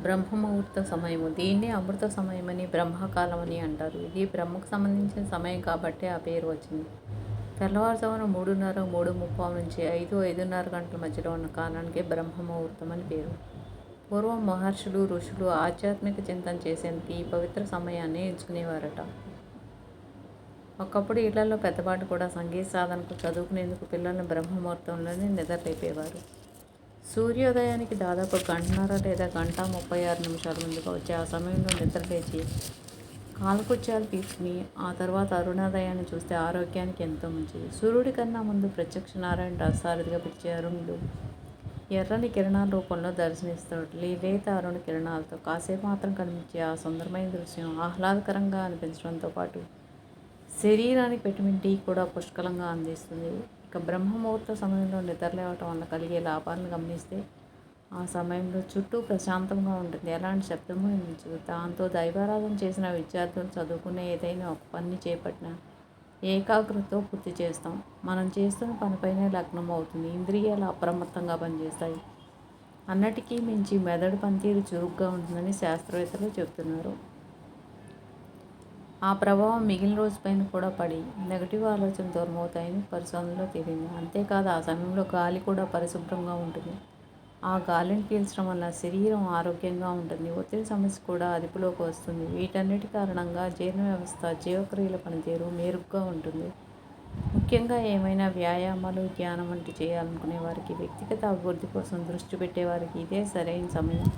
బ్రహ్మముహూర్త సమయము. దీన్నే అమృత సమయమని, బ్రహ్మకాలం అని అంటారు. ఇది బ్రహ్మకు సంబంధించిన సమయం కాబట్టే ఆ పేరు వచ్చింది. తెల్లవారుజామున 3:30, 3:30 నుంచి 5, 5:30 గంటల మధ్యలో ఉన్న కాలానికే బ్రహ్మముహూర్తం అని పేరు. పూర్వం మహర్షులు, ఋషులు ఆధ్యాత్మిక చింతన చేసేందుకు ఈ పవిత్ర సమయాన్ని ఎంచుకునేవారట. ఒకప్పుడు ఇళ్లలో పెద్దవాళ్ళు కూడా సంగీత సాధనకు, చదువుకునేందుకు పిల్లల్ని బ్రహ్మముహూర్తంలోనే నిద్రలేపేవారు. సూర్యోదయానికి దాదాపు 1:30 లేదా 1:36 ముందుగా వచ్చే ఆ సమయంలో నిద్రలేచి కాలకృత్యాలు తీసుకుని ఆ తర్వాత అరుణోదయాన్ని చూస్తే ఆరోగ్యానికి ఎంతో మంచిది. సూర్యుడి కన్నా ముందు ప్రత్యక్ష నారాయణ రథసారథిగా పిలిచే అరుణుడు ఎర్రని కిరణాల రూపంలో దర్శనమిస్తాడు. లేత అరుణ కిరణాలతో కాసేపు మాత్రం కనిపించే ఆ సుందరమైన దృశ్యం ఆహ్లాదకరంగా అనిపించడంతో పాటు శరీరానికి విటమిన్ డి కూడా పుష్కలంగా అందిస్తుంది. ఇక బ్రహ్మముహూర్త సమయంలో నిద్రలేవటం వల్ల కలిగే లాభాలను గమనిస్తే ఆ సమయంలో చుట్టూ ప్రశాంతంగా ఉంటుంది. ఎలాంటి శబ్దము వినిపించదు. దాంతో దైవారాధన చేసిన విద్యార్థులు చదువుకునే ఏదైనా ఒక పని చేపట్టిన ఏకాగ్రతతో పూర్తి చేస్తాం. మనం చేస్తున్న పనిపైనే లగ్నం అవుతుంది. ఇంద్రియాలు అప్రమత్తంగా పనిచేస్తాయి. అన్నిటికీ మించి మెదడు పనితీరు చురుగ్గా ఉంటుందని శాస్త్రవేత్తలు చెబుతున్నారు. ఆ ప్రభావం మిగిలిన రోజుపైన కూడా పడి నెగటివ్ ఆలోచనలు దూరమవుతాయని పరిశోధనలో తేలింది. అంతేకాదు ఆ సమయంలో గాలి కూడా పరిశుభ్రంగా ఉంటుంది. ఆ గాలిని పీల్చడం వల్ల శరీరం ఆరోగ్యంగా ఉంటుంది. ఒత్తిడి సమస్య కూడా అదుపులోకి వస్తుంది. వీటన్నిటి కారణంగా జీర్ణ వ్యవస్థ, జీవక్రియల పనితీరు మెరుగ్గా ఉంటుంది. ముఖ్యంగా ఏమైనా వ్యాయామాలు, ధ్యానం వంటి చేయాలనుకునే వారికి, వ్యక్తిగత అభివృద్ధి కోసం దృష్టి పెట్టేవారికి ఇదే సరైన సమయం.